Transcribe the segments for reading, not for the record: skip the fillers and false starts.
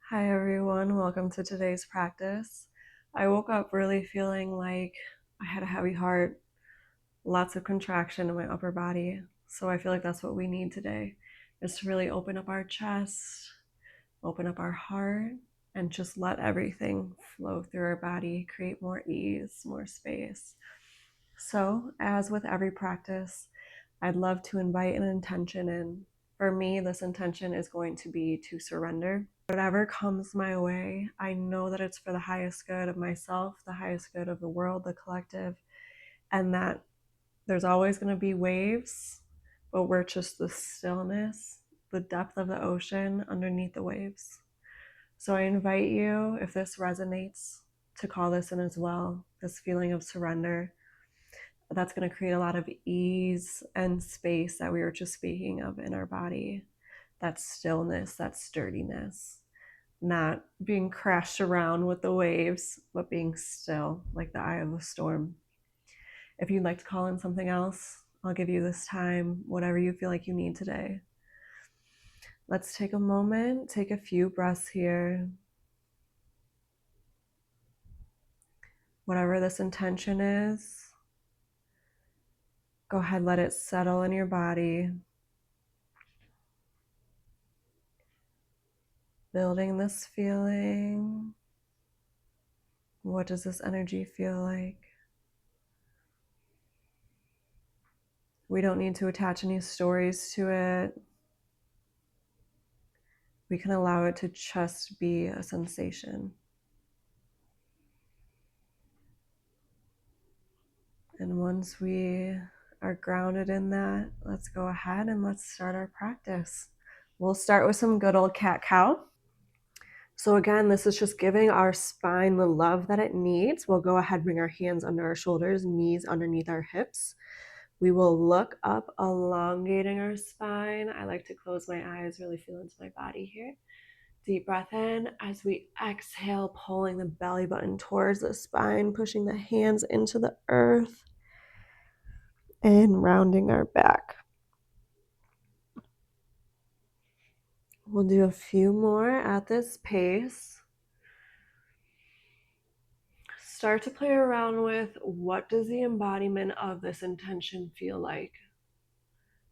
Hi everyone, welcome to today's practice. I woke up really feeling like I had a heavy heart, lots of contraction in my upper body. So I feel like that's what we need today, is to really open up our chest, open up our heart, and just let everything flow through our body, create more ease, more space. So, as with every practice, I'd love to invite an intention in. For me, this intention is going to be to surrender. Whatever comes my way, I know that it's for the highest good of myself, the highest good of the world, the collective, and that there's always going to be waves, but we're just the stillness, the depth of the ocean underneath the waves. So I invite you, if this resonates, to call this in as well, this feeling of surrender. That's going to create a lot of ease and space that we were just speaking of in our body. That stillness, that sturdiness, not being crashed around with the waves, but being still like the eye of a storm. If you'd like to call in something else, I'll give you this time, whatever you feel like you need today. Let's take a moment, take a few breaths here. Whatever this intention is, go ahead, let it settle in your body. Building this feeling. What does this energy feel like? We don't need to attach any stories to it. We can allow it to just be a sensation. And once we are grounded in that, let's go ahead and let's start our practice. We'll start with some good old cat-cow. So again, this is just giving our spine the love that it needs. We'll go ahead, bring our hands under our shoulders, knees underneath our hips. We will look up, elongating our spine. I like to close my eyes, really feel into my body here. Deep breath in. As we exhale, pulling the belly button towards the spine, pushing the hands into the earth, and rounding our back. We'll do a few more at this pace. Start to play around with, what does the embodiment of this intention feel like?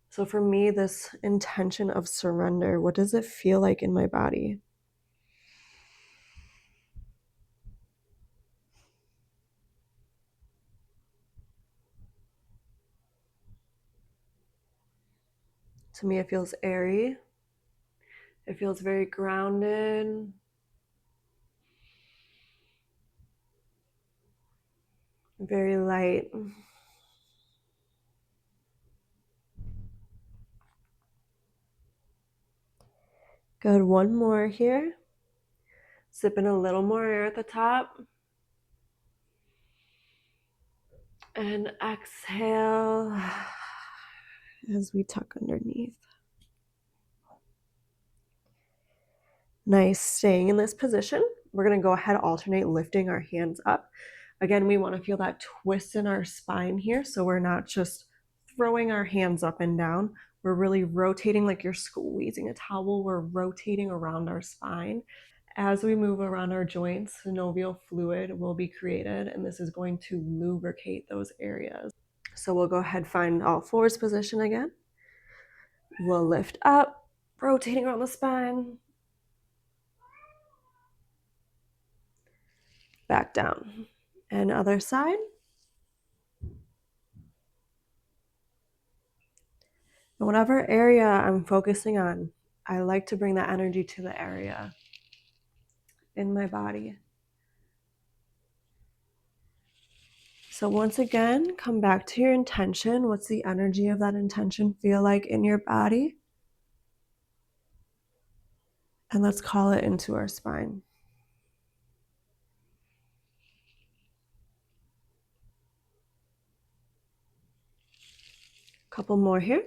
So for me, this intention of surrender, what does it feel like in my body? To me, it feels airy. It feels very grounded. Very light. Good, one more here. Sip in a little more air at the top. And exhale as we tuck underneath. Nice, staying in this position. We're gonna go ahead, alternate lifting our hands up. Again, we wanna feel that twist in our spine here, so we're not just throwing our hands up and down. We're really rotating like you're squeezing a towel. We're rotating around our spine. As we move around our joints, synovial fluid will be created, and this is going to lubricate those areas. So we'll go ahead, find all fours position again. We'll lift up, rotating around the spine. Back down. And other side. And whatever area I'm focusing on, I like to bring that energy to the area in my body. So once again, come back to your intention. What's the energy of that intention feel like in your body? And let's call it into our spine. Couple more here.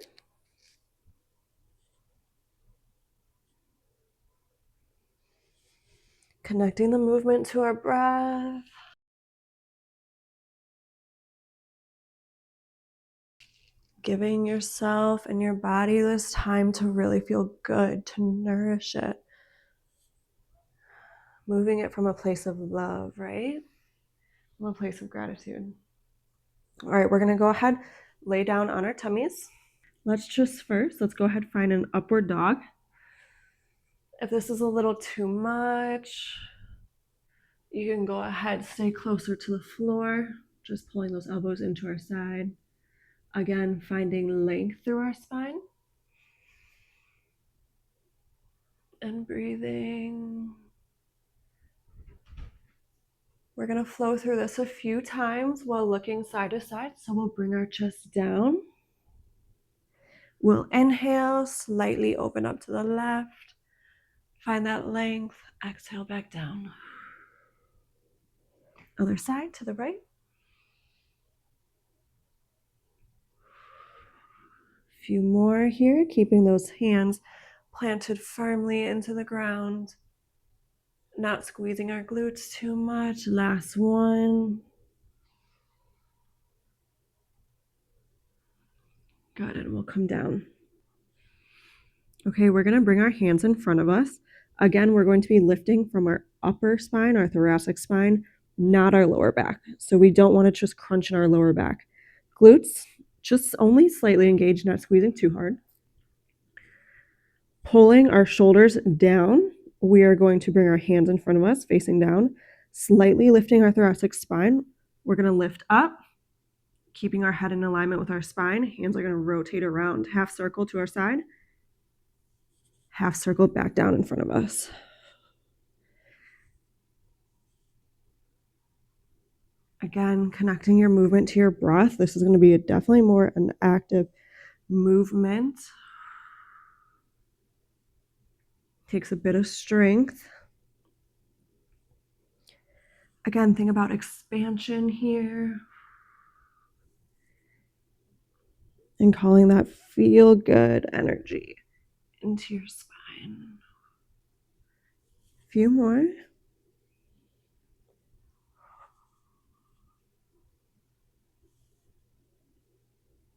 Connecting the movement to our breath. Giving yourself and your body this time to really feel good, to nourish it. moving it from a place of love, right? From a place of gratitude. All right, we're going to go ahead, lay down on our tummies. Let's go ahead, find an upward dog. If this is a little too much, you can go ahead, stay closer to the floor, just pulling those elbows into our side. Again, finding length through our spine. And breathing. We're going to flow through this a few times while looking side to side. So we'll bring our chest down. We'll inhale, slightly open up to the left. Find that length. Exhale back down. Other side to the right. A few more here, keeping those hands planted firmly into the ground. Not squeezing our glutes too much. Last one. Good, and we'll come down. Okay, we're going to bring our hands in front of us. Again, we're going to be lifting from our upper spine, our thoracic spine, not our lower back. So we don't want to just crunch in our lower back. Glutes, just only slightly engaged, not squeezing too hard. Pulling our shoulders down, we are going to bring our hands in front of us, facing down, slightly lifting our thoracic spine. We're going to lift up, keeping our head in alignment with our spine. Hands are going to rotate around, half circle to our side, half circle back down in front of us. Again, connecting your movement to your breath. This is going to be definitely more an active movement. Takes a bit of strength. Again, think about expansion here. And calling that feel good energy into your spine. A few more.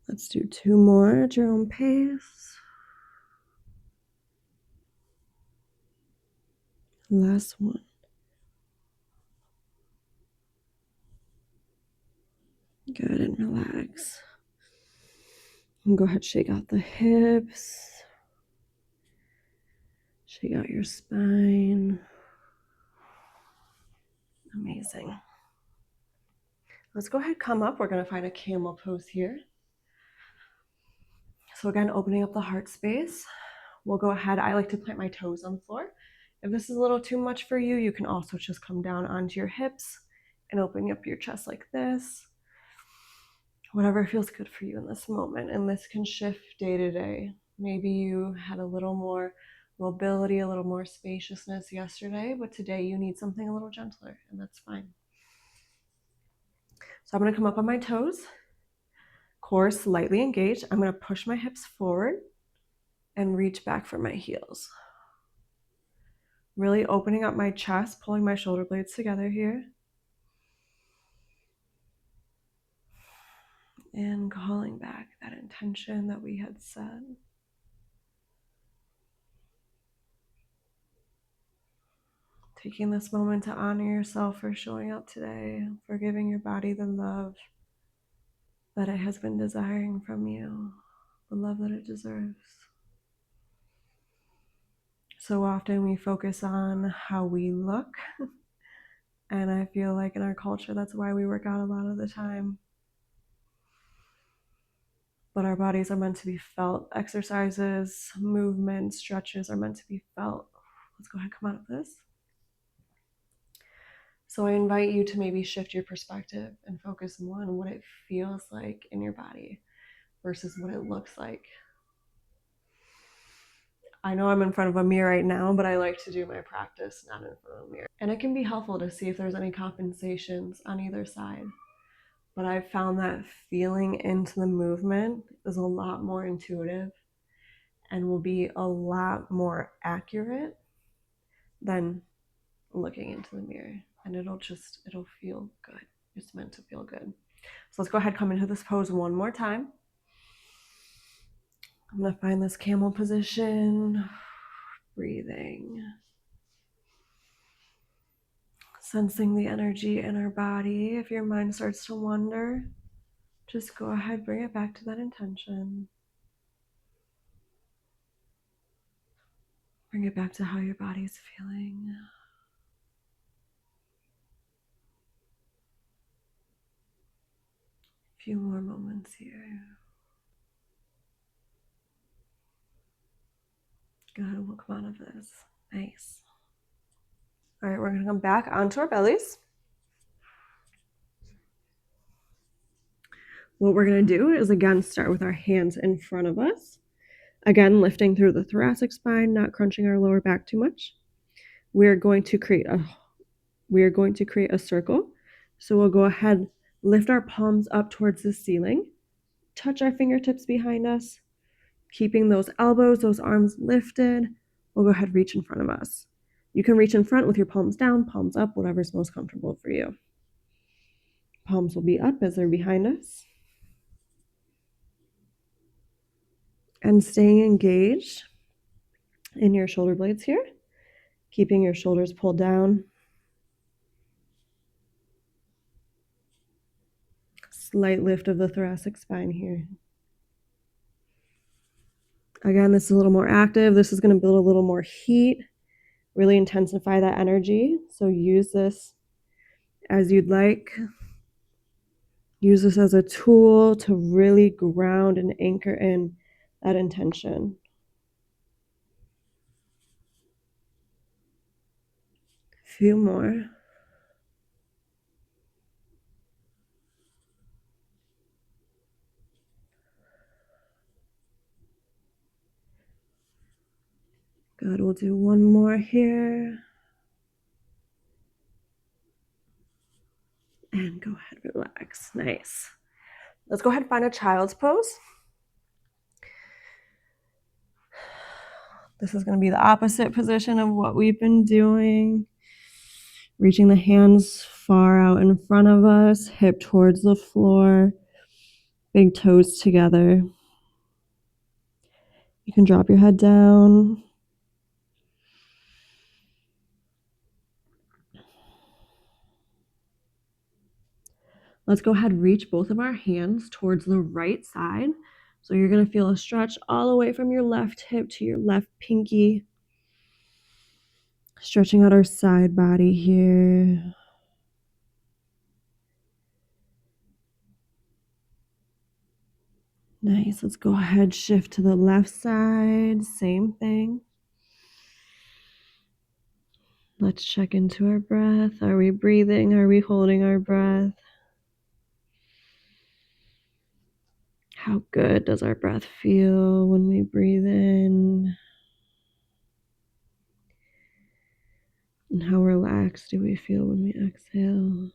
Let's do 2 more at your own pace. Last one. Good, and relax. And go ahead, shake out the hips. Shake out your spine. Amazing. Let's go ahead, come up. We're going to find a camel pose here. So again, opening up the heart space. We'll go ahead. I like to plant my toes on the floor. If this is a little too much for you, you can also just come down onto your hips and open up your chest like this. Whatever feels good for you in this moment. And this can shift day to day. Maybe you had a little more mobility, a little more spaciousness yesterday, but today you need something a little gentler, and that's fine. So I'm going to come up on my toes, core slightly engaged. I'm going to push my hips forward and reach back for my heels. Really opening up my chest, pulling my shoulder blades together here. And calling back that intention that we had set. Taking this moment to honor yourself for showing up today, for giving your body the love that it has been desiring from you, the love that it deserves. So often we focus on how we look, and I feel like in our culture, that's why we work out a lot of the time. But our bodies are meant to be felt. Exercises, movement, stretches are meant to be felt. Let's go ahead, come out of this. So I invite you to maybe shift your perspective and focus more on what it feels like in your body versus what it looks like. I know I'm in front of a mirror right now, but I like to do my practice not in front of a mirror. And it can be helpful to see if there's any compensations on either side. But I've found that feeling into the movement is a lot more intuitive and will be a lot more accurate than looking into the mirror. And it'll feel good. It's meant to feel good. So let's go ahead, come into this pose one more time. I'm going to find this camel position. Breathing. Sensing the energy in our body. If your mind starts to wander, just go ahead, bring it back to that intention. Bring it back to how your body is feeling. A few more moments here. Good, we'll come out of this. Nice. All right, we're gonna come back onto our bellies. What we're gonna do is again start with our hands in front of us. Again, lifting through the thoracic spine, not crunching our lower back too much. We're going to create a circle. So we'll go ahead, lift our palms up towards the ceiling, touch our fingertips behind us, keeping those elbows, those arms lifted. We'll go ahead, reach in front of us. You can reach in front with your palms down, palms up, whatever's most comfortable for you. Palms will be up as they're behind us. And staying engaged in your shoulder blades here, keeping your shoulders pulled down. Slight lift of the thoracic spine here. Again, this is a little more active. This is going to build a little more heat, really intensify that energy. So use this as you'd like. Use this as a tool to really ground and anchor in that intention. A few more. Good, we'll do one more here. And go ahead, relax. Nice. Let's go ahead and find a child's pose. This is going to be the opposite position of what we've been doing. Reaching the hands far out in front of us, hip towards the floor, big toes together. You can drop your head down. Let's go ahead and reach both of our hands towards the right side. So you're going to feel a stretch all the way from your left hip to your left pinky. Stretching out our side body here. Nice. Let's go ahead, shift to the left side. Same thing. Let's check into our breath. Are we breathing? Are we holding our breath? How good does our breath feel when we breathe in? And how relaxed do we feel when we exhale?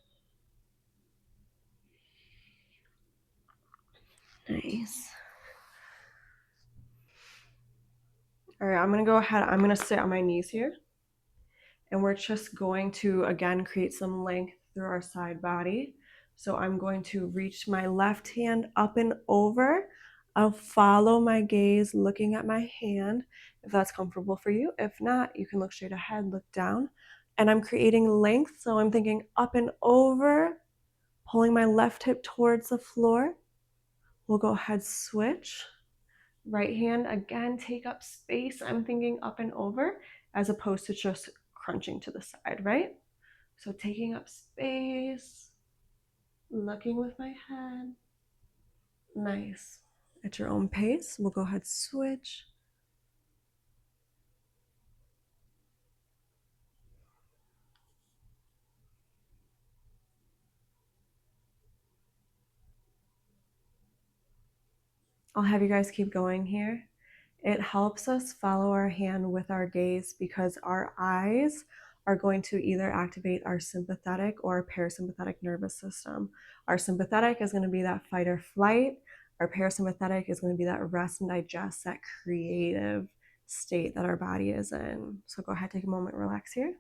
Nice. All right, I'm going to go ahead. I'm going to sit on my knees here. And we're just going to, again, create some length through our side body. So I'm going to reach my left hand up and over. I'll follow my gaze looking at my hand if that's comfortable for you. If not, you can look straight ahead, look down. And I'm creating length. So I'm thinking up and over, pulling my left hip towards the floor. We'll go ahead, switch. Right hand, again, take up space. I'm thinking up and over as opposed to just crunching to the side, right? So taking up space, looking with my head. Nice. At your own pace, we'll go ahead, switch. I'll have you guys keep going here. It helps us follow our hand with our gaze because our eyes are going to either activate our sympathetic or parasympathetic nervous system. Our sympathetic is going to be that fight or flight. Our parasympathetic is going to be that rest and digest, that creative state that our body is in. So go ahead, take a moment, relax here.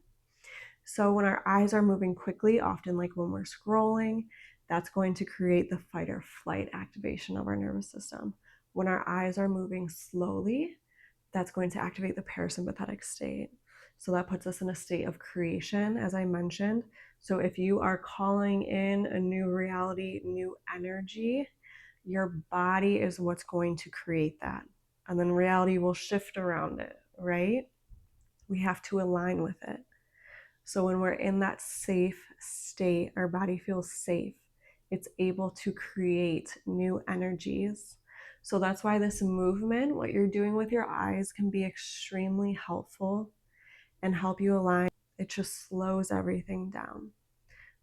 So when our eyes are moving quickly, often like when we're scrolling, that's going to create the fight or flight activation of our nervous system. When our eyes are moving slowly, that's going to activate the parasympathetic state. So that puts us in a state of creation, as I mentioned. So if you are calling in a new reality, new energy, your body is what's going to create that. And then reality will shift around it, right? We have to align with it. So when we're in that safe state, our body feels safe. It's able to create new energies. So that's why this movement, what you're doing with your eyes, can be extremely helpful and help you align. It just slows everything down.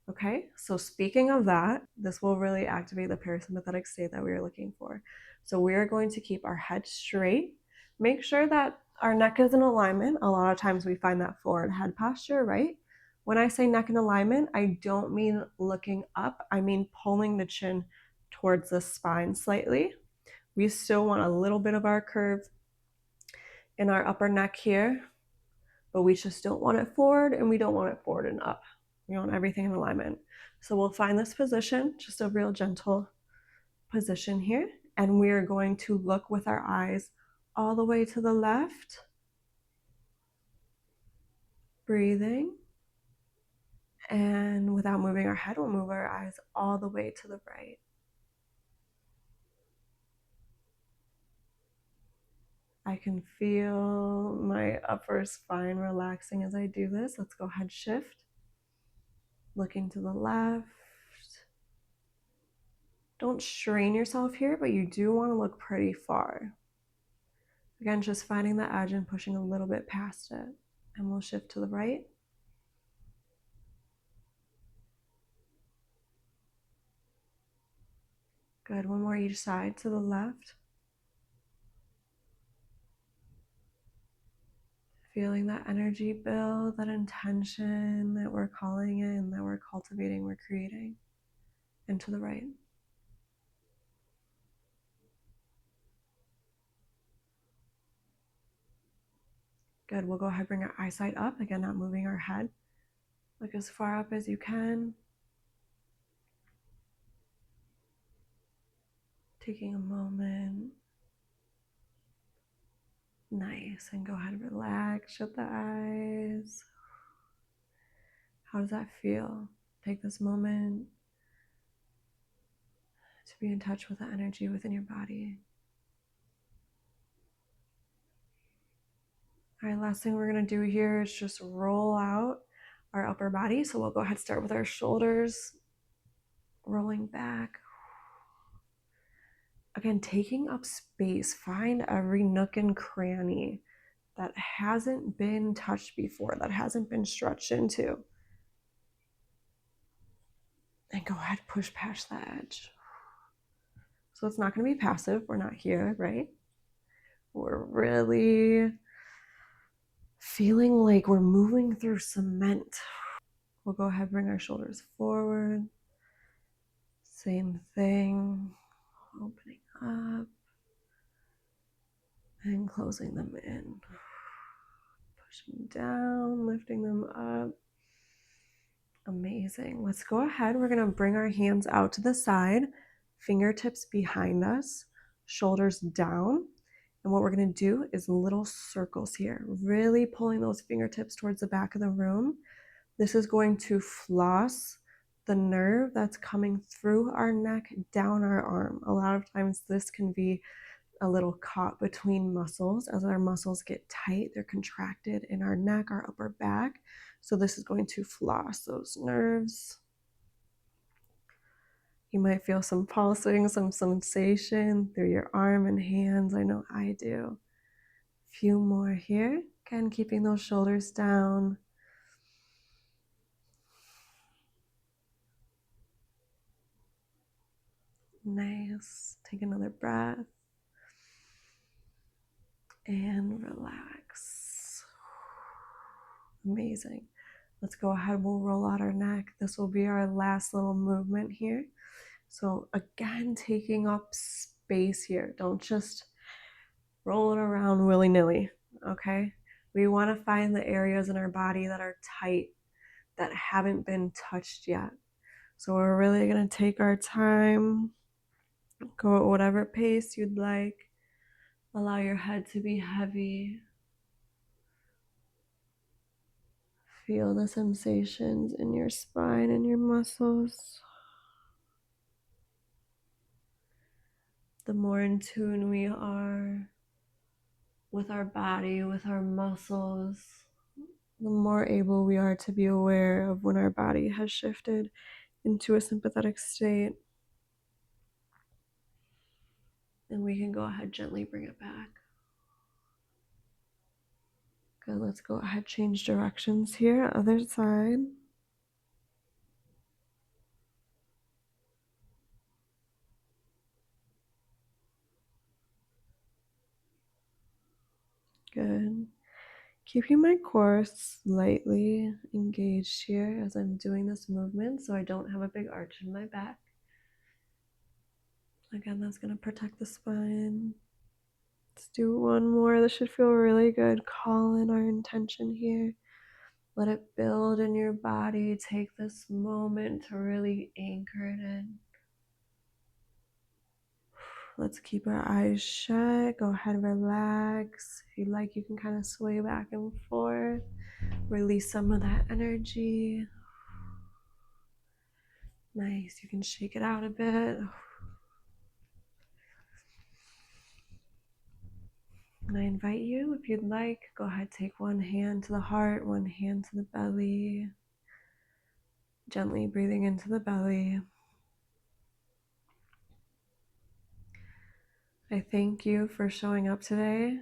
Okay, so speaking of that, this will really activate the parasympathetic state that we are looking for. So we are going to keep our head straight. Make sure that our neck is in alignment. A lot of times we find that forward head posture, right? When I say neck in alignment, I don't mean looking up. I mean pulling the chin towards the spine slightly. We still want a little bit of our curve in our upper neck here, but we just don't want it forward and we don't want it forward and up. We want everything in alignment. So we'll find this position, just a real gentle position here. And we are going to look with our eyes all the way to the left. Breathing. And without moving our head, we'll move our eyes all the way to the right. I can feel my upper spine relaxing as I do this. Let's go ahead, shift. Looking to the left. Don't strain yourself here, but you do want to look pretty far. Again, just finding the edge and pushing a little bit past it. And we'll shift to the right. Good, one more each side to the left. Feeling that energy build, that intention that we're calling in, that we're cultivating, we're creating. And to the right. Good, we'll go ahead and bring our eyesight up. Again, not moving our head. Look as far up as you can. Taking a moment. Nice, and go ahead and relax, shut the eyes. How does that feel? Take this moment to be in touch with the energy within your body. All right, last thing we're gonna do here is just roll out our upper body. So we'll go ahead and start with our shoulders, rolling back. Again, taking up space. Find every nook and cranny that hasn't been touched before, that hasn't been stretched into. And go ahead, push past the edge. So it's not gonna be passive. We're not here, right? We're really feeling like we're moving through cement. We'll go ahead and bring our shoulders forward. Same thing, opening up and closing them in. Pushing down, lifting them up. Amazing. Let's go ahead. We're gonna bring our hands out to the side, fingertips behind us, shoulders down. And what we're gonna do is little circles here, really pulling those fingertips towards the back of the room. This is going to floss the nerve that's coming through our neck down our arm. A lot of times this can be a little caught between muscles. As our muscles get tight, they're contracted in our neck, our upper back. So this is going to floss those nerves. You might feel some pulsing, some sensation through your arm and hands. I know I do. A few more here. Again, keeping those shoulders down. Nice. Take another breath. And relax. Amazing. Let's go ahead. We'll roll out our neck. This will be our last little movement here. So again, taking up space here. Don't just roll it around willy-nilly, okay? We want to find the areas in our body that are tight, that haven't been touched yet. So we're really going to take our time, go at whatever pace you'd like. Allow your head to be heavy. Feel the sensations in your spine and your muscles. The more in tune we are with our body, with our muscles, the more able we are to be aware of when our body has shifted into a sympathetic state. And we can go ahead, gently bring it back. Good, let's go ahead, change directions here, other side. Good. Keeping my core slightly engaged here as I'm doing this movement so I don't have a big arch in my back. Again, that's going to protect the spine. Let's do one more. This should feel really good. Call in our intention here. Let it build in your body. Take this moment to really anchor it in. Let's keep our eyes shut. Go ahead and relax. If you like, you can kind of sway back and forth. Release some of that energy. Nice. You can shake it out a bit. And I invite you, if you'd like, go ahead, take one hand to the heart, one hand to the belly. Gently breathing into the belly. I thank you for showing up today,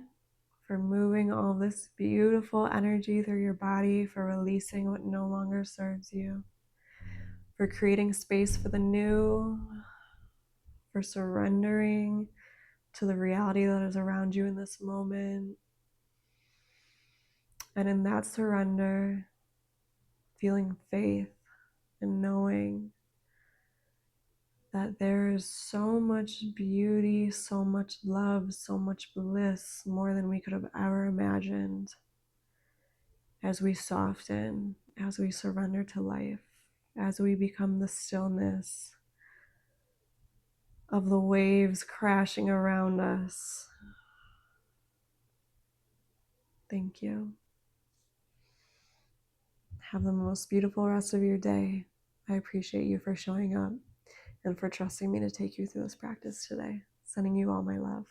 for moving all this beautiful energy through your body, for releasing what no longer serves you, for creating space for the new, for surrendering to the reality that is around you in this moment. And in that surrender, feeling faith and knowing that there is so much beauty, so much love, so much bliss, more than we could have ever imagined, as we soften, as we surrender to life, as we become the stillness of the waves crashing around us. Thank you. Have the most beautiful rest of your day. I appreciate you for showing up and for trusting me to take you through this practice today. Sending you all my love.